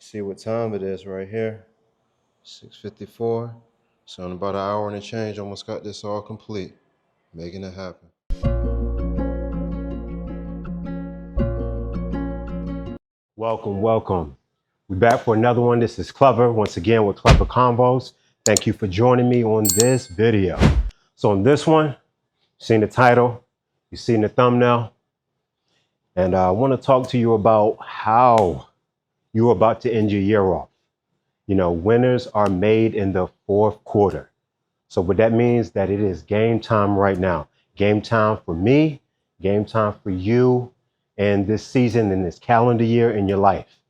See what time it is right here. 6:54. So in about an hour and a change, almost got this all complete. Making it happen. Welcome, welcome. We're back for another one. This is Clever, once again with Clever Combos. Thank you for joining me on this video. So on this one, you've seen the title, you've seen the thumbnail, and I want to talk to you about how you're about to end your year off. You know, winners are made in the fourth quarter. So what that means that it is game time right now. Game time for me, game time for you, and this season and this calendar year in your life.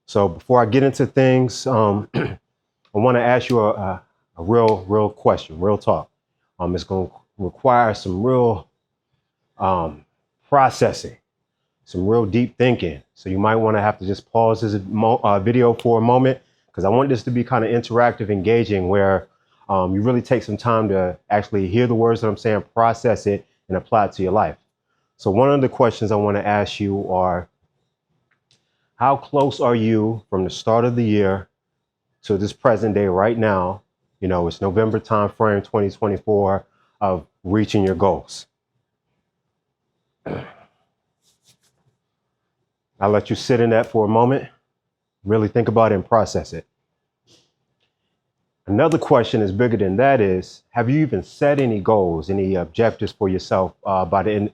So before I get into things, I want to ask you a real question, real talk. It's going to require some real processing, some real deep thinking. So you might want to have to just pause this video for a moment, because I want this to be kind of interactive, engaging, where you really take some time to actually hear the words that I'm saying, process it, and apply it to your life. So one of the questions I want to ask you are, how close are you from the start of the year to this present day right now? You know, it's November time frame 2024 of reaching your goals. I'll let you sit in that for a moment, really think about it and process it. Another question is bigger than that is, have you even set any goals, any objectives for yourself by the end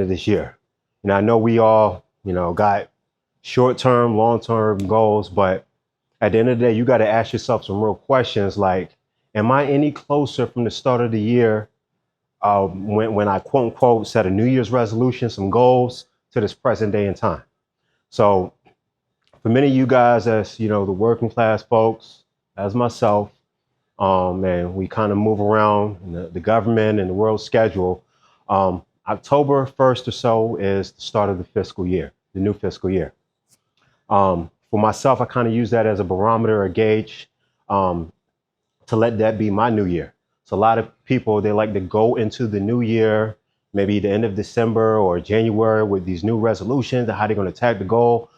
of this year? You know, I know we all, got short-term, long-term goals, but at the end of the day, you got to ask yourself some real questions like, am I any closer from the start of the year when I quote unquote set a New Year's resolution, some goals, to this present day in time? So for many of you guys, as the working class folks, as myself, and we kind of move around in the government and the world schedule, October 1st or so is the start of the fiscal year, the new fiscal year. For myself, I kind of use that as a barometer, a gauge, to let that be my new year. So a lot of people, they like to go into the new year, maybe the end of December or January, with these new resolutions and how they're going to attack the goal.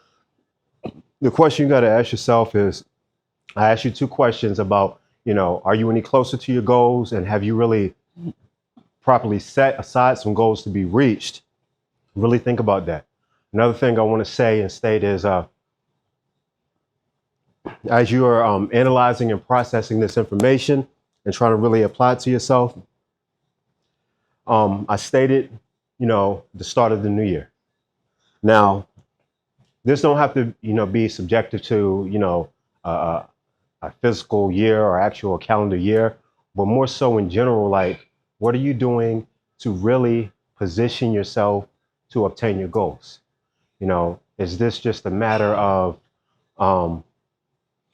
The question you got to ask yourself is, I asked you two questions about, are you any closer to your goals, and have you really properly set aside some goals to be reached? Really think about that. Another thing I want to say and state is, as you are analyzing and processing this information and trying to really apply it to yourself, I stated, the start of the new year. Now, this don't have to, be subjective to, a physical year or actual calendar year, but more so in general, like, what are you doing to really position yourself to obtain your goals? Is this just a matter of,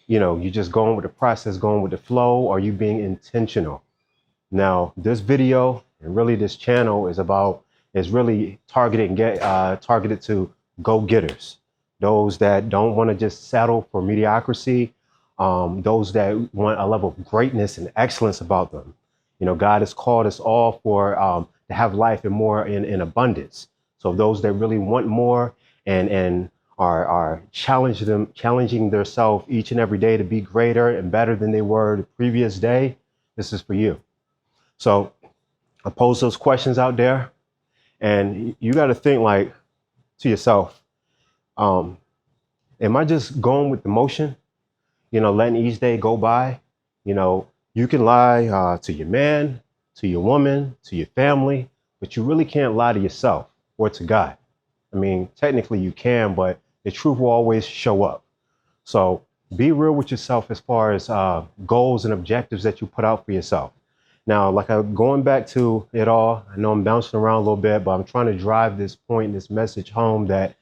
you just going with the process, going with the flow? Or are you being intentional? Now, this video and really this channel is really targeted to go-getters, those that don't want to just settle for mediocrity, those that want a level of greatness and excellence about them. God has called us all for to have life and more in abundance. So those that really want more and are challenging themselves each and every day to be greater and better than they were the previous day, this is for you. So I pose those questions out there, and you got to think like to yourself, am I just going with the motion? Letting each day go by? You can lie to your man, to your woman, to your family, but you really can't lie to yourself or to God. I mean, technically you can, but the truth will always show up. So be real with yourself as far as goals and objectives that you put out for yourself. Now, going back to it all, I know I'm bouncing around a little bit, but I'm trying to drive this point, this message home that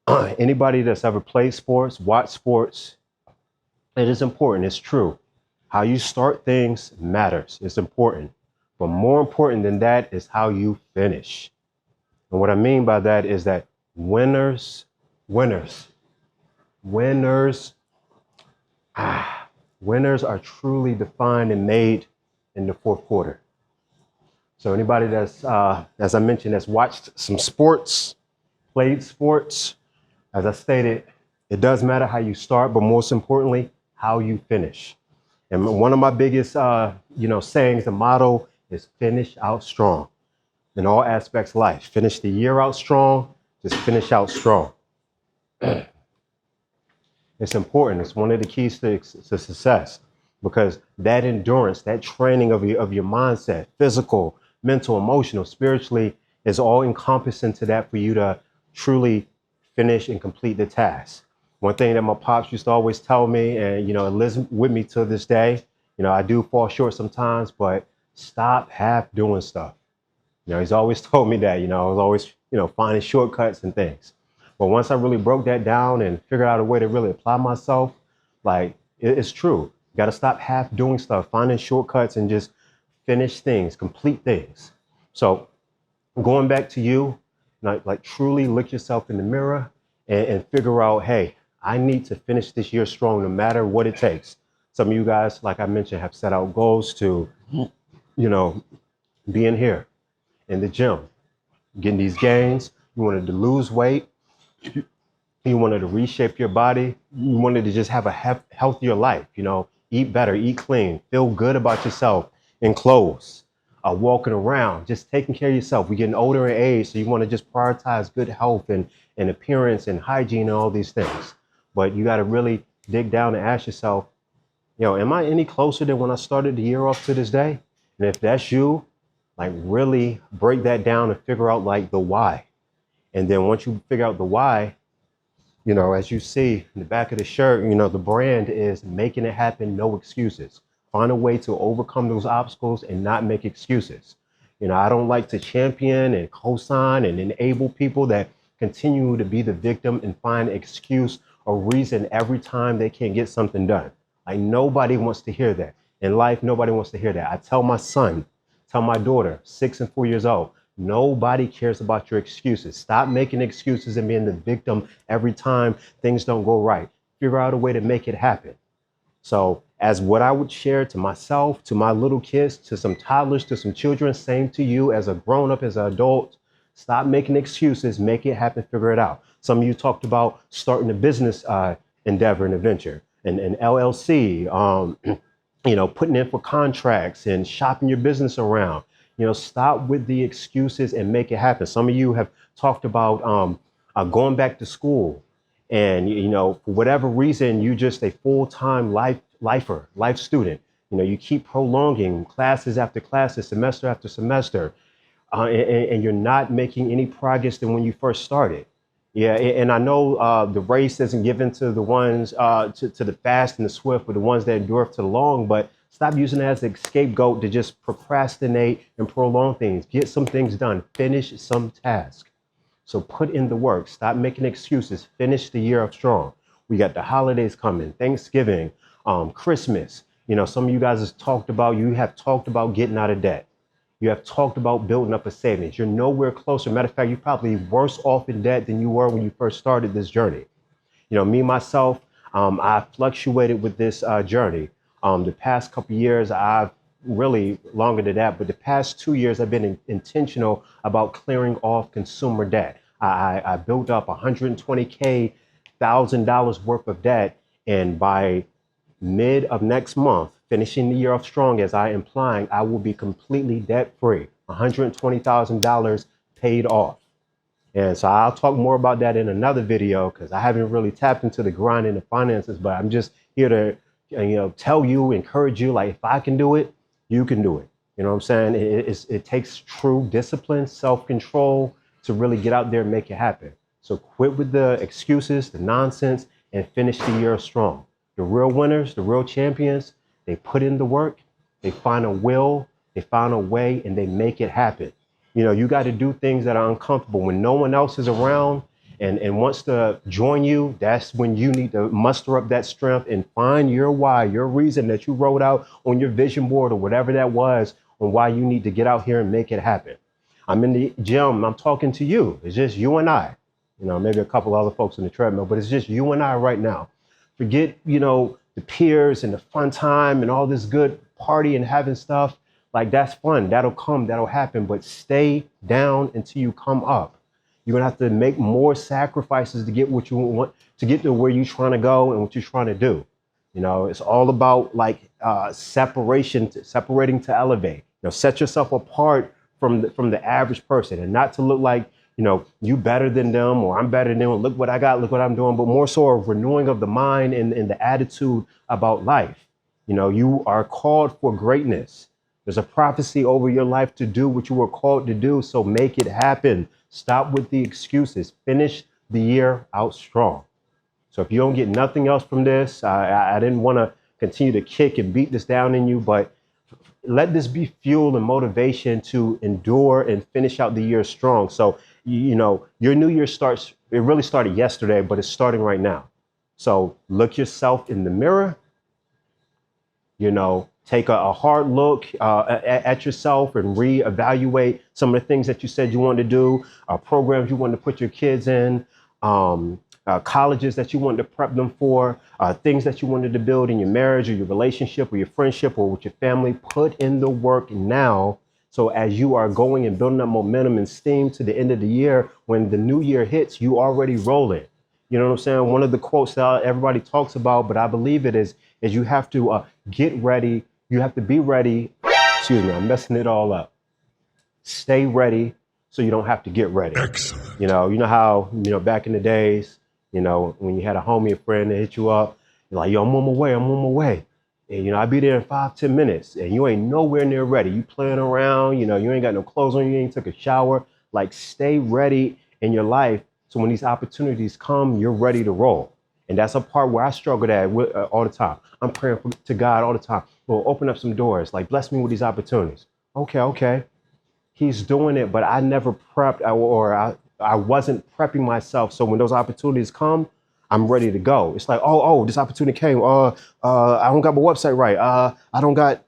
anybody that's ever played sports, watched sports, it is important. It's true. How you start things matters. It's important. But more important than that is how you finish. And what I mean by that is that winners are truly defined and made in the fourth quarter. So anybody that's, as I mentioned, that's watched some sports, played sports, as I stated, It does matter how you start, but most importantly, how you finish. And one of my biggest, sayings, the motto is finish out strong in all aspects of life. Finish the year out strong, just finish out strong. It's important. It's one of the keys to success because that endurance, that training of your mindset, physical, mental, emotional, spiritually, is all encompassing to that for you to truly finish and complete the task. One thing that my pops used to always tell me, and it lives with me to this day, I do fall short sometimes, but stop half doing stuff. He's always told me that, I was always, finding shortcuts and things. But once I really broke that down and figured out a way to really apply myself, like it's true. You got to stop half doing stuff, finding shortcuts and just finish things, complete things. So going back to you, like truly look yourself in the mirror and figure out, hey, I need to finish this year strong no matter what it takes. Some of you guys, like I mentioned, have set out goals to, be in here in the gym, getting these gains. You wanted to lose weight. You wanted to reshape your body. You wanted to just have a healthier life, eat better, eat clean, feel good about yourself in clothes, walking around, just taking care of yourself. We're getting older in age, so you want to just prioritize good health and appearance and hygiene and all these things. But you got to really dig down and ask yourself, am I any closer than when I started the year off to this day? And if that's you, like really break that down and figure out like the why. And then once you figure out the why, as you see in the back of the shirt, the brand is making it happen, no excuses. Find a way to overcome those obstacles and not make excuses. I don't like to champion and co-sign and enable people that continue to be the victim and find excuse or reason every time they can't get something done. Like nobody wants to hear that. In life, nobody wants to hear that. I tell my son, tell my daughter, 6 and 4 years old, nobody cares about your excuses. Stop making excuses and being the victim every time things don't go right. Figure out a way to make it happen. So as what I would share to myself, to my little kids, to some toddlers, to some children, same to you as a grown up, as an adult, stop making excuses, make it happen, figure it out. Some of you talked about starting a business endeavor and adventure, an LLC, putting in for contracts and shopping your business around. Stop with the excuses and make it happen. Some of you have talked about going back to school and, for whatever reason, you just a full-time life student. You keep prolonging classes after classes, semester after semester, and you're not making any progress than when you first started. Yeah, and I know the race isn't given to the ones to the fast and the swift, but the ones that endure to the long. But stop using it as a scapegoat to just procrastinate and prolong things. Get some things done. Finish some task. So put in the work. Stop making excuses. Finish the year up strong. We got the holidays coming, Thanksgiving, Christmas. Some of you guys have talked about getting out of debt. You have talked about building up a savings. You're nowhere closer. Matter of fact, you're probably worse off in debt than you were when you first started this journey. Me, myself, I fluctuated with this journey. The past couple of years, I've really longer than that, but the past 2 years, I've been intentional about clearing off consumer debt. I built up $120,000 worth of debt, and by mid of next month, finishing the year off strong, as I implying, I will be completely debt free. $120,000 paid off. And so I'll talk more about that in another video because I haven't really tapped into the grind and the finances, but I'm just here to tell you, encourage you, like if I can do it, you can do it. You know what I'm saying? It takes true discipline, self-control to really get out there and make it happen. So quit with the excuses, the nonsense, and finish the year strong. The real winners, the real champions, they put in the work, they find a will, they find a way, and they make it happen. You got to do things that are uncomfortable. When no one else is around and wants to join you, that's when you need to muster up that strength and find your why, your reason that you wrote out on your vision board or whatever that was on why you need to get out here and make it happen. I'm in the gym, I'm talking to you. It's just you and I, maybe a couple other folks in the treadmill, but it's just you and I right now. Forget, the peers and the fun time and all this good party and having stuff. Like that's fun. That'll come, that'll happen, but stay down until you come up. You're gonna have to make more sacrifices to get what you want, to get to where you're trying to go and what you're trying to do. You know, it's all about like separating to elevate. You know, set yourself apart from the average person, and not to look like, you know, you better than them or I'm better than them. Look what I got, look what I'm doing, but more so a renewing of the mind and the attitude about life. You know, you are called for greatness. There's a prophecy over your life to do what you were called to do. So make it happen. Stop with the excuses. Finish the year out strong. So if you don't get nothing else from this, I didn't want to continue to kick and beat this down in you, but let this be fuel and motivation to endure and finish out the year strong. So, you know, your new year starts, it really started yesterday, but it's starting right now. So look yourself in the mirror, you know, take a hard look at yourself and reevaluate some of the things that you said you wanted to do, programs you wanted to put your kids in, colleges that you wanted to prep them for, things that you wanted to build in your marriage or your relationship or your friendship or with your family. Put in the work now. So as you are going and building up momentum and steam to the end of the year, when the new year hits, you already rolling. You know what I'm saying? One of the quotes that everybody talks about, but I believe it is you have to get ready. You have to be ready. Excuse me, I'm messing it all up. Stay ready so you don't have to get ready. Excellent. You know how, you know, back in the days, you know, when you had a homie, a friend that hit you up, you're like, yo, I'm on my way. And, you know, I'll be there in 5-10 minutes and you ain't nowhere near ready. You playing around, you know, you ain't got no clothes on, you ain't took a shower. Like, stay ready in your life. So when these opportunities come, you're ready to roll. And that's a part where I struggle at all the time. I'm praying to God all the time. Well, open up some doors, like bless me with these opportunities. Okay. He's doing it, but I never prepped or I wasn't prepping myself. So when those opportunities come, I'm ready to go. It's like, oh, this opportunity came. I don't got my website right. I don't got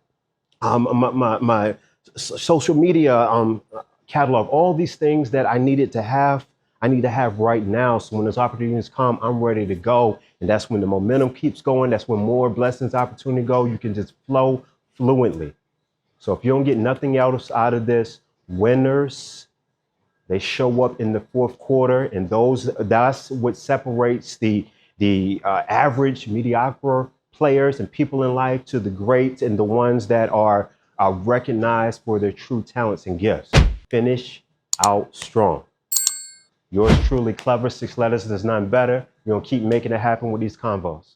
my social media catalog. All these things that I need to have right now. So when those opportunities come, I'm ready to go. And that's when the momentum keeps going. That's when more blessings, opportunity go. You can just flow fluently. So if you don't get nothing else out of this, winners, they show up in the fourth quarter, and that's what separates the average, mediocre players and people in life to the greats and the ones that are recognized for their true talents and gifts. Finish out strong. Yours truly, Clever, 6 letters, there's none better. You're gonna keep making it happen with these convos.